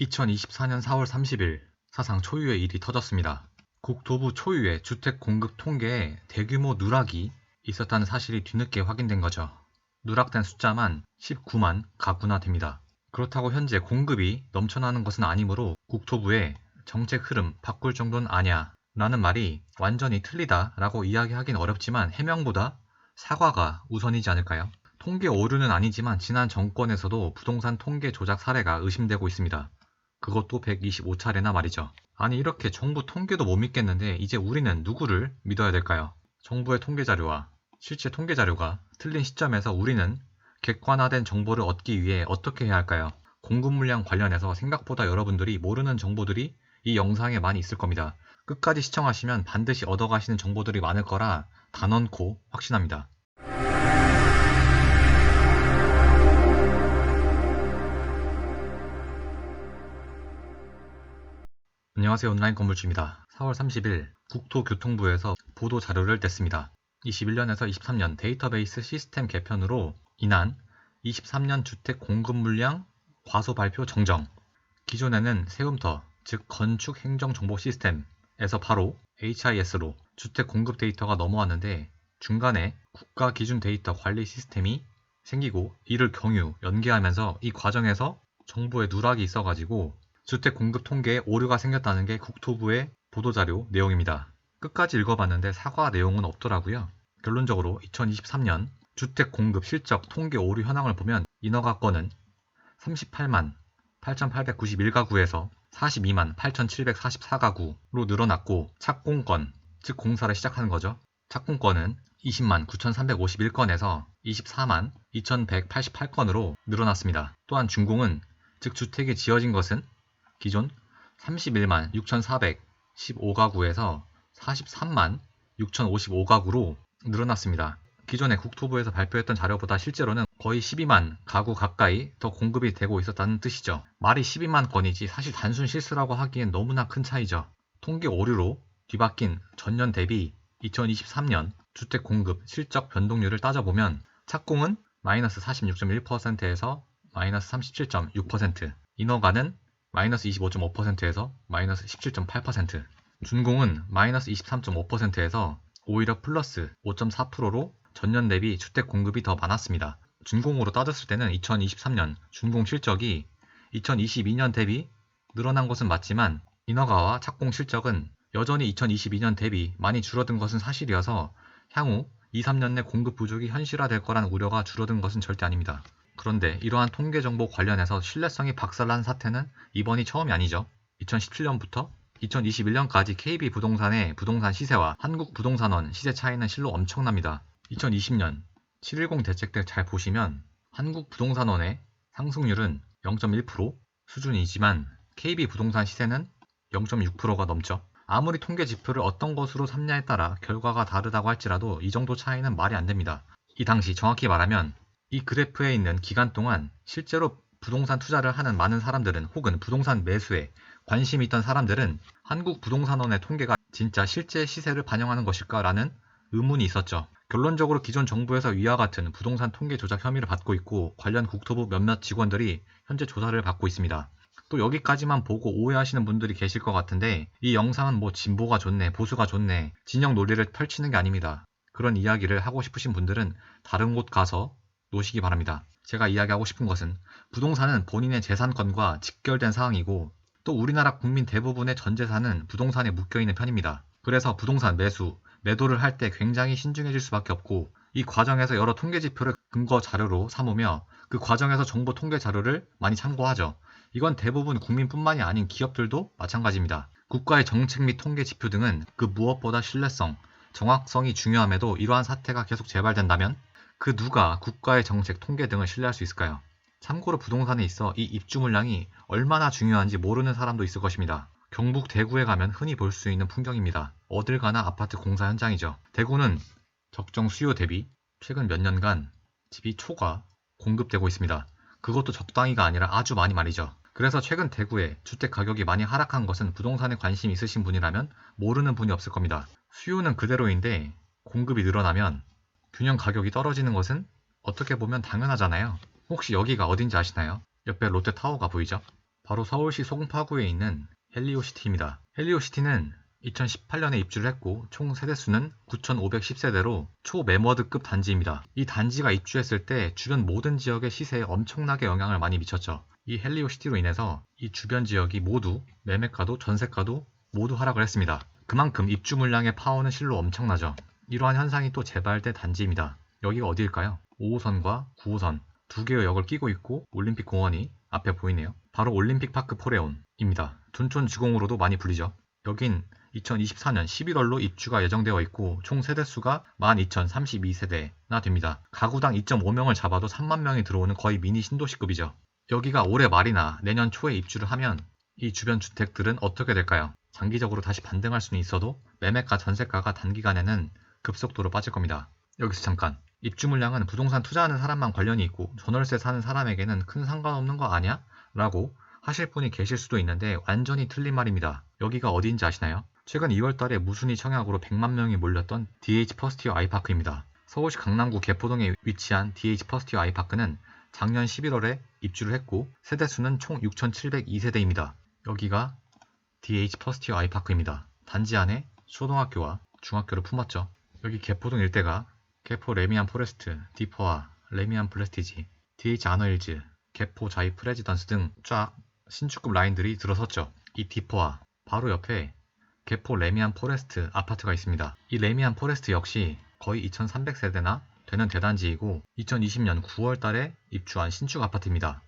2024년 4월 30일 사상 초유의 일이 터졌습니다. 국토부 초유의 주택 공급 통계에 대규모 누락이 있었다는 사실이 뒤늦게 확인된 거죠. 누락된 숫자만 19만 가구나 됩니다. 그렇다고 현재 공급이 넘쳐나는 것은 아니므로 국토부의 정책 흐름 바꿀 정도는 아냐 라는 말이 완전히 틀리다 라고 이야기하긴 어렵지만 해명보다 사과가 우선이지 않을까요? 통계 오류는 아니지만 지난 정권에서도 부동산 통계 조작 사례가 의심되고 있습니다. 그것도 125차례나 말이죠. 아니 이렇게 정부 통계도 못 믿겠는데 이제 우리는 누구를 믿어야 될까요? 정부의 통계 자료와 실제 통계 자료가 틀린 시점에서 우리는 객관화된 정보를 얻기 위해 어떻게 해야 할까요? 공급 물량 관련해서 생각보다 여러분들이 모르는 정보들이 이 영상에 많이 있을 겁니다. 끝까지 시청하시면 반드시 얻어가시는 정보들이 많을 거라 단언코 확신합니다. 안녕하세요. 온라인 건물주입니다. 4월 30일 국토교통부에서 보도 자료를 냈습니다. 21년에서 23년 데이터베이스 시스템 개편으로 인한 23년 주택 공급 물량 과소 발표 정정. 기존에는 세움터, 즉 건축 행정 정보 시스템에서 바로 HIS로 주택 공급 데이터가 넘어왔는데 중간에 국가 기준 데이터 관리 시스템이 생기고 이를 경유, 연계하면서 이 과정에서 정보에 누락이 있어가지고 주택 공급 통계에 오류가 생겼다는 게 국토부의 보도자료 내용입니다. 끝까지 읽어봤는데 사과 내용은 없더라고요. 결론적으로 2023년 주택 공급 실적 통계 오류 현황을 보면 인허가 건은 38만 8,891가구에서 42만 8,744가구로 늘어났고 착공건, 즉 공사를 시작하는 거죠. 착공건은 20만 9,351건에서 24만 2,188건으로 늘어났습니다. 또한 준공은, 즉 주택이 지어진 것은 기존 31만 6,415가구에서 43만 6,055가구로 늘어났습니다. 기존에 국토부에서 발표했던 자료보다 실제로는 거의 12만 가구 가까이 더 공급이 되고 있었다는 뜻이죠. 말이 12만 건이지 사실 단순 실수라고 하기엔 너무나 큰 차이죠. 통계 오류로 뒤바뀐 전년 대비 2023년 주택 공급 실적 변동률을 따져보면 착공은 마이너스 46.1%에서 마이너스 37.6%, 인허가는 마이너스 25.5%에서 마이너스 17.8%, 준공은 마이너스 23.5%에서 오히려 플러스 5.4%로 전년 대비 주택 공급이 더 많았습니다. 준공으로 따졌을 때는 2023년 준공 실적이 2022년 대비 늘어난 것은 맞지만 인허가와 착공 실적은 여전히 2022년 대비 많이 줄어든 것은 사실이어서 향후 2-3년 내 공급 부족이 현실화될 거란 우려가 줄어든 것은 절대 아닙니다. 그런데 이러한 통계 정보 관련해서 신뢰성이 박살난 사태는 이번이 처음이 아니죠. 2017년부터 2021년까지 KB부동산의 부동산 시세와 한국부동산원 시세 차이는 실로 엄청납니다. 2020년 710 대책 때 잘 보시면 한국부동산원의 상승률은 0.1% 수준이지만 KB부동산 시세는 0.6%가 넘죠. 아무리 통계 지표를 어떤 것으로 삼냐에 따라 결과가 다르다고 할지라도 이 정도 차이는 말이 안 됩니다. 이 당시 정확히 말하면 이 그래프에 있는 기간 동안 실제로 부동산 투자를 하는 많은 사람들은 혹은 부동산 매수에 관심이 있던 사람들은 한국부동산원의 통계가 진짜 실제 시세를 반영하는 것일까라는 의문이 있었죠. 결론적으로 기존 정부에서 위와 같은 부동산 통계 조작 혐의를 받고 있고 관련 국토부 몇몇 직원들이 현재 조사를 받고 있습니다. 또 여기까지만 보고 오해하시는 분들이 계실 것 같은데 이 영상은 뭐 진보가 좋네, 보수가 좋네, 진영 논리를 펼치는 게 아닙니다. 그런 이야기를 하고 싶으신 분들은 다른 곳 가서 놓으시기 바랍니다. 제가 이야기하고 싶은 것은 부동산은 본인의 재산권과 직결된 사항이고 또 우리나라 국민 대부분의 전 재산은 부동산에 묶여있는 편입니다. 그래서 부동산 매수, 매도를 할 때 굉장히 신중해질 수밖에 없고 이 과정에서 여러 통계 지표를 근거 자료로 삼으며 그 과정에서 정보 통계 자료를 많이 참고하죠. 이건 대부분 국민뿐만이 아닌 기업들도 마찬가지입니다. 국가의 정책 및 통계 지표 등은 그 무엇보다 신뢰성, 정확성이 중요함에도 이러한 사태가 계속 재발된다면 그 누가 국가의 정책, 통계 등을 신뢰할 수 있을까요? 참고로 부동산에 있어 이 입주 물량이 얼마나 중요한지 모르는 사람도 있을 것입니다. 경북 대구에 가면 흔히 볼 수 있는 풍경입니다. 어딜 가나 아파트 공사 현장이죠. 대구는 적정 수요 대비 최근 몇 년간 집이 초과 공급되고 있습니다. 그것도 적당히가 아니라 아주 많이 말이죠. 그래서 최근 대구에 주택 가격이 많이 하락한 것은 부동산에 관심이 있으신 분이라면 모르는 분이 없을 겁니다. 수요는 그대로인데 공급이 늘어나면 균형 가격이 떨어지는 것은 어떻게 보면 당연하잖아요. 혹시 여기가 어딘지 아시나요? 옆에 롯데타워가 보이죠? 바로 서울시 송파구에 있는 헬리오시티입니다. 헬리오시티는 2018년에 입주를 했고 총 세대수는 9,510세대로 초매머드급 단지입니다. 이 단지가 입주했을 때 주변 모든 지역의 시세에 엄청나게 영향을 많이 미쳤죠. 이 헬리오시티로 인해서 이 주변 지역이 모두 매매가도 전세가도 모두 하락을 했습니다. 그만큼 입주 물량의 파워는 실로 엄청나죠. 이러한 현상이 또 재발된 단지입니다. 여기가 어디일까요? 5호선과 9호선 두 개의 역을 끼고 있고 올림픽 공원이 앞에 보이네요. 바로 올림픽파크 포레온입니다. 둔촌지공으로도 많이 불리죠. 여긴 2024년 11월로 입주가 예정되어 있고 총 세대수가 12,032세대나 됩니다. 가구당 2.5명을 잡아도 3만 명이 들어오는 거의 미니 신도시급이죠. 여기가 올해 말이나 내년 초에 입주를 하면 이 주변 주택들은 어떻게 될까요? 장기적으로 다시 반등할 수는 있어도 매매가 전세가가 단기간에는 급속도로 빠질 겁니다. 여기서 잠깐, 입주 물량은 부동산 투자하는 사람만 관련이 있고 전월세 사는 사람에게는 큰 상관없는 거 아니야? 라고 하실 분이 계실 수도 있는데 완전히 틀린 말입니다. 여기가 어디인지 아시나요? 최근 2월달에 무순위 청약으로 100만 명이 몰렸던 DH 퍼스티어 아이파크입니다. 서울시 강남구 개포동에 위치한 DH 퍼스티어 아이파크는 작년 11월에 입주를 했고 세대수는 총 6,702세대입니다. 여기가 DH 퍼스티어 아이파크입니다. 단지 안에 초등학교와 중학교를 품었죠. 여기 개포동 일대가 개포 레미안 포레스트, 디퍼와 레미안 플레스티지, DH 아너힐즈, 개포 자이 프레지던스 등 쫙 신축급 라인들이 들어섰죠. 이 디퍼와 바로 옆에 개포 레미안 포레스트 아파트가 있습니다. 이 레미안 포레스트 역시 거의 2,300세대나 되는 대단지이고 2020년 9월 달에 입주한 신축 아파트입니다.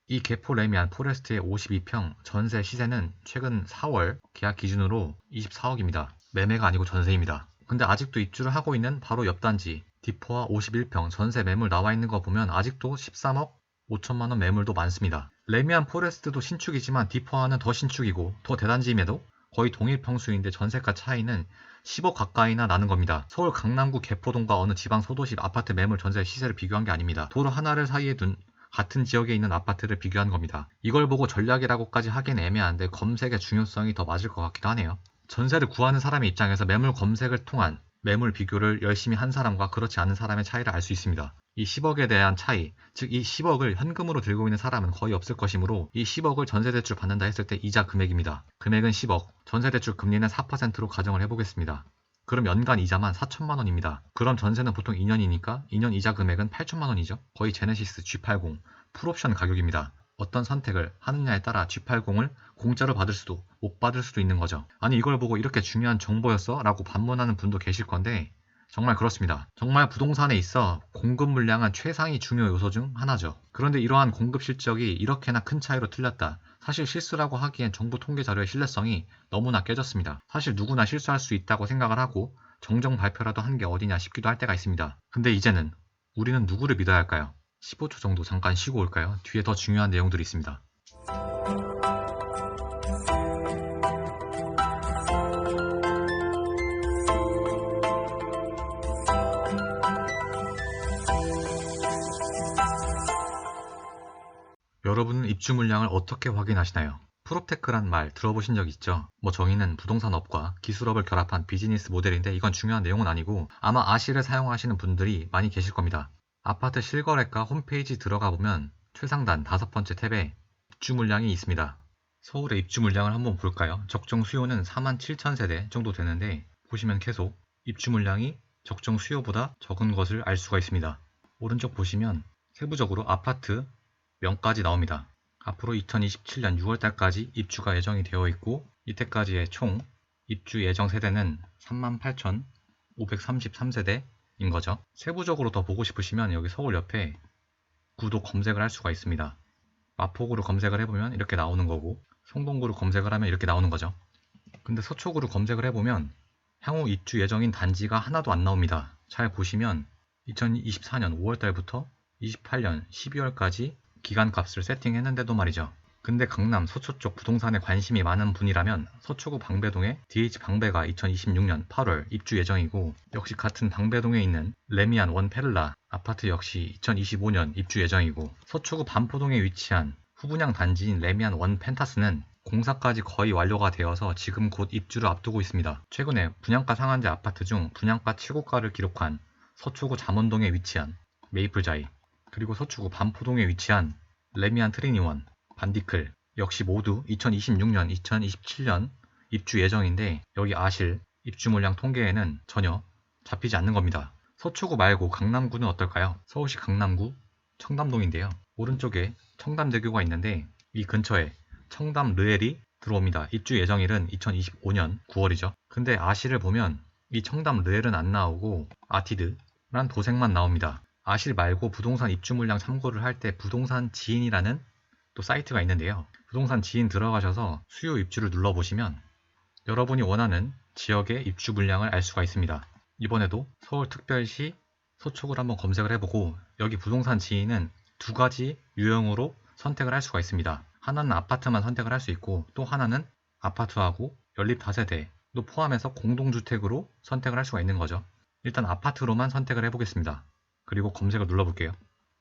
이 개포 레미안 포레스트의 52평 전세 시세는 최근 4월 계약 기준으로 24억입니다. 매매가 아니고 전세입니다. 근데 아직도 입주를 하고 있는 바로 옆 단지 디퍼와 51평 전세 매물 나와 있는 거 보면 아직도 13억 5천만원 매물도 많습니다. 레미안 포레스트도 신축이지만 디퍼와는 더 신축이고 더 대단지임에도 거의 동일 평수인데 전세가 차이는 10억 가까이나 나는 겁니다. 서울 강남구 개포동과 어느 지방 소도시 아파트 매물 전세 시세를 비교한 게 아닙니다. 도로 하나를 사이에 둔 같은 지역에 있는 아파트를 비교한 겁니다. 이걸 보고 전략이라고까지 하긴 애매한데 검색의 중요성이 더 맞을 것 같기도 하네요. 전세를 구하는 사람의 입장에서 매물 검색을 통한 매물 비교를 열심히 한 사람과 그렇지 않은 사람의 차이를 알 수 있습니다. 이 10억에 대한 차이, 즉 이 10억을 현금으로 들고 있는 사람은 거의 없을 것이므로 이 10억을 전세대출 받는다 했을 때 이자 금액입니다. 금액은 10억, 전세대출 금리는 4%로 가정을 해보겠습니다. 그럼 연간 이자만 4천만 원입니다. 그럼 전세는 보통 2년이니까 2년 이자 금액은 8천만 원이죠. 거의 제네시스 G80 풀옵션 가격입니다. 어떤 선택을 하느냐에 따라 G80을 공짜로 받을 수도 못 받을 수도 있는 거죠. 아니 이걸 보고 이렇게 중요한 정보였어? 라고 반문하는 분도 계실 건데 정말 그렇습니다. 정말 부동산에 있어 공급 물량은 최상위 중요 요소 중 하나죠. 그런데 이러한 공급 실적이 이렇게나 큰 차이로 틀렸다. 사실 실수라고 하기엔 정부 통계 자료의 신뢰성이 너무나 깨졌습니다. 사실 누구나 실수할 수 있다고 생각을 하고 정정 발표라도 한 게 어디냐 싶기도 할 때가 있습니다. 근데 이제는 우리는 누구를 믿어야 할까요? 15초 정도 잠깐 쉬고 올까요? 뒤에 더 중요한 내용들이 있습니다. 여러분은 입주 물량을 어떻게 확인하시나요? 프롭테크란 말 들어보신 적 있죠? 정의는 부동산업과 기술업을 결합한 비즈니스 모델인데 이건 중요한 내용은 아니고 아마 아시를 사용하시는 분들이 많이 계실 겁니다. 아파트 실거래가 홈페이지 들어가 보면 최상단 5번째 탭에 입주 물량이 있습니다. 서울의 입주 물량을 한번 볼까요? 적정 수요는 47,000세대 정도 되는데 보시면 계속 입주 물량이 적정 수요보다 적은 것을 알 수가 있습니다. 오른쪽 보시면 세부적으로 아파트 명까지 나옵니다. 앞으로 2027년 6월달까지 입주가 예정이 되어 있고 이때까지의 총 입주 예정 세대는 38,533세대인 거죠. 세부적으로 더 보고 싶으시면 여기 서울 옆에 구도 검색을 할 수가 있습니다. 마포구로 검색을 해보면 이렇게 나오는 거고 성동구로 검색을 하면 이렇게 나오는 거죠. 근데 서초구로 검색을 해보면 향후 입주 예정인 단지가 하나도 안 나옵니다. 잘 보시면 2024년 5월달부터 28년 12월까지 기간값을 세팅했는데도 말이죠. 근데 강남 서초 쪽 부동산에 관심이 많은 분이라면 서초구 방배동에 DH 방배가 2026년 8월 입주 예정이고 역시 같은 방배동에 있는 레미안 원 페를라 아파트 역시 2025년 입주 예정이고 서초구 반포동에 위치한 후분양 단지인 레미안 원 펜타스는 공사까지 거의 완료가 되어서 지금 곧 입주를 앞두고 있습니다. 최근에 분양가 상한제 아파트 중 분양가 최고가를 기록한 서초구 잠원동에 위치한 메이플자이 그리고 서초구 반포동에 위치한 레미안 트리니원, 반디클, 역시 모두 2026년, 2027년 입주 예정인데 여기 아실 입주 물량 통계에는 전혀 잡히지 않는 겁니다. 서초구 말고 강남구는 어떨까요? 서울시 강남구 청담동인데요. 오른쪽에 청담대교가 있는데 이 근처에 청담 르엘이 들어옵니다. 입주 예정일은 2025년 9월이죠. 근데 아실을 보면 이 청담 르엘은 안 나오고 아티드란 도색만 나옵니다. 아실 말고 부동산 입주 물량 참고를 할 때 부동산 지인이라는 또 사이트가 있는데요. 부동산 지인 들어가셔서 수요 입주를 눌러보시면 여러분이 원하는 지역의 입주 물량을 알 수가 있습니다. 이번에도 서울특별시 서초구를 한번 검색을 해보고 여기 부동산 지인은 두 가지 유형으로 선택을 할 수가 있습니다. 하나는 아파트만 선택을 할 수 있고 또 하나는 아파트하고 연립 다세대도 포함해서 공동주택으로 선택을 할 수가 있는 거죠. 일단 아파트로만 선택을 해보겠습니다. 그리고 검색을 눌러볼게요.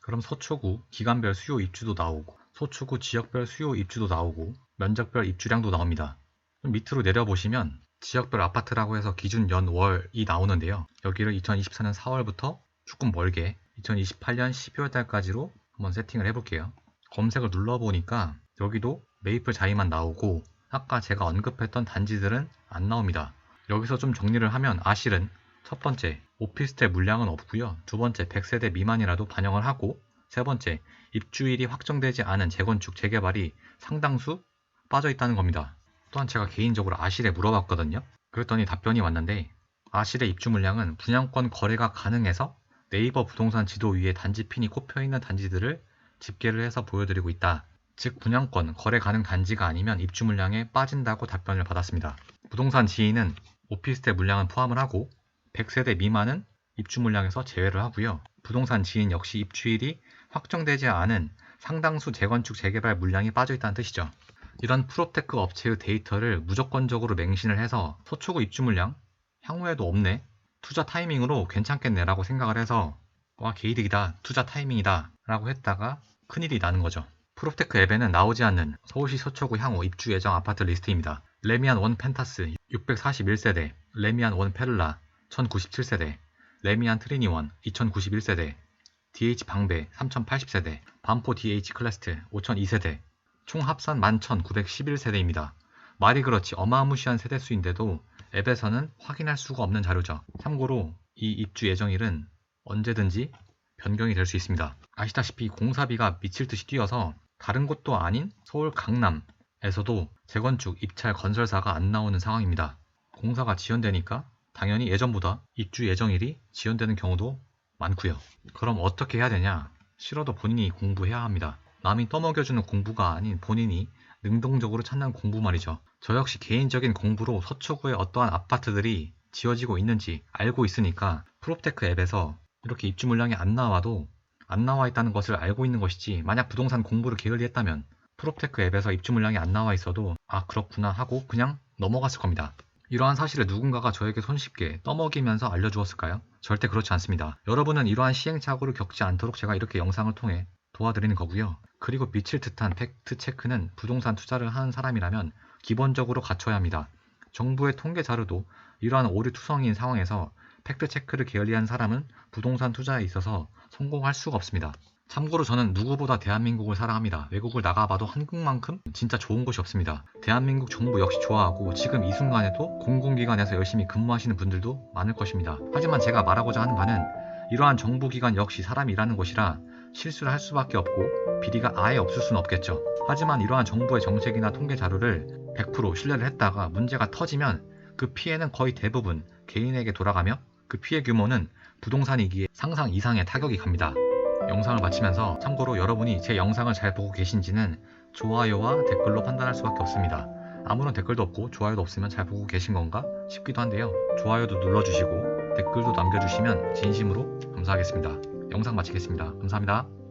그럼 서초구 기간별 수요 입주도 나오고 서초구 지역별 수요 입주도 나오고 면적별 입주량도 나옵니다. 밑으로 내려보시면 지역별 아파트라고 해서 기준 연월이 나오는데요. 여기를 2024년 4월부터 조금 멀게 2028년 12월 달까지로 한번 세팅을 해볼게요. 검색을 눌러보니까 여기도 메이플 자이만 나오고 아까 제가 언급했던 단지들은 안 나옵니다. 여기서 좀 정리를 하면 아실은 첫 번째, 오피스텔 물량은 없고요. 두 번째, 100세대 미만이라도 반영을 하고 세 번째, 입주일이 확정되지 않은 재건축, 재개발이 상당수 빠져 있다는 겁니다. 또한 제가 개인적으로 아실에 물어봤거든요. 그랬더니 답변이 왔는데 아실의 입주 물량은 분양권 거래가 가능해서 네이버 부동산 지도 위에 단지 핀이 꼽혀있는 단지들을 집계를 해서 보여드리고 있다. 즉 분양권 거래 가능 단지가 아니면 입주 물량에 빠진다고 답변을 받았습니다. 부동산 지인은 오피스텔 물량은 포함을 하고 100세대 미만은 입주 물량에서 제외를 하고요. 부동산 지인 역시 입주일이 확정되지 않은 상당수 재건축 재개발 물량이 빠져 있다는 뜻이죠. 이런 프롭테크 업체의 데이터를 무조건적으로 맹신을 해서 서초구 입주 물량 향후에도 없네, 투자 타이밍으로 괜찮겠네 라고 생각을 해서 와 개이득이다, 투자 타이밍이다 라고 했다가 큰일이 나는 거죠. 프롭테크 앱에는 나오지 않는 서울시 서초구 향후 입주 예정 아파트 리스트입니다. 레미안 1 펜타스 641세대, 레미안 1 페를라 1097세대, 레미안 트리니 1 2091세대, DH 방배 3080세대, 반포 DH 클래스트 5002세대, 총 합산 11,911세대입니다. 말이 그렇지 어마무시한 세대수인데도 앱에서는 확인할 수가 없는 자료죠. 참고로 이 입주 예정일은 언제든지 변경이 될 수 있습니다. 아시다시피 공사비가 미칠 듯이 뛰어서 다른 곳도 아닌 서울 강남에서도 재건축, 입찰, 건설사가 안 나오는 상황입니다. 공사가 지연되니까 당연히 예전보다 입주 예정일이 지연되는 경우도 많고요. 그럼 어떻게 해야 되냐? 싫어도 본인이 공부해야 합니다. 남이 떠먹여주는 공부가 아닌 본인이 능동적으로 찾는 공부 말이죠. 저 역시 개인적인 공부로 서초구에 어떠한 아파트들이 지어지고 있는지 알고 있으니까 프롭테크 앱에서 이렇게 입주 물량이 안 나와도 안 나와 있다는 것을 알고 있는 것이지, 만약 부동산 공부를 게을리 했다면 프롭테크 앱에서 입주 물량이 안 나와 있어도 아 그렇구나 하고 그냥 넘어갔을 겁니다. 이러한 사실을 누군가가 저에게 손쉽게 떠먹이면서 알려주었을까요? 절대 그렇지 않습니다. 여러분은 이러한 시행착오를 겪지 않도록 제가 이렇게 영상을 통해 도와드리는 거고요. 그리고 미칠 듯한 팩트 체크는 부동산 투자를 하는 사람이라면 기본적으로 갖춰야 합니다. 정부의 통계 자료도 이러한 오류투성이인 상황에서 팩트 체크를 게을리한 사람은 부동산 투자에 있어서 성공할 수가 없습니다. 참고로 저는 누구보다 대한민국을 사랑합니다. 외국을 나가봐도 한국만큼 진짜 좋은 곳이 없습니다. 대한민국 정부 역시 좋아하고 지금 이 순간에도 공공기관에서 열심히 근무하시는 분들도 많을 것입니다. 하지만 제가 말하고자 하는 바는 이러한 정부기관 역시 사람이 일하는 곳이라 실수를 할 수밖에 없고 비리가 아예 없을 수는 없겠죠. 하지만 이러한 정부의 정책이나 통계 자료를 100% 신뢰를 했다가 문제가 터지면 그 피해는 거의 대부분 개인에게 돌아가며 그 피해 규모는 부동산이기에 상상 이상의 타격이 갑니다. 영상을 마치면서 참고로 여러분이 제 영상을 잘 보고 계신지는 좋아요와 댓글로 판단할 수밖에 없습니다. 아무런 댓글도 없고 좋아요도 없으면 잘 보고 계신 건가 싶기도 한데요. 좋아요도 눌러주시고 댓글도 남겨주시면 진심으로 감사하겠습니다. 영상 마치겠습니다. 감사합니다.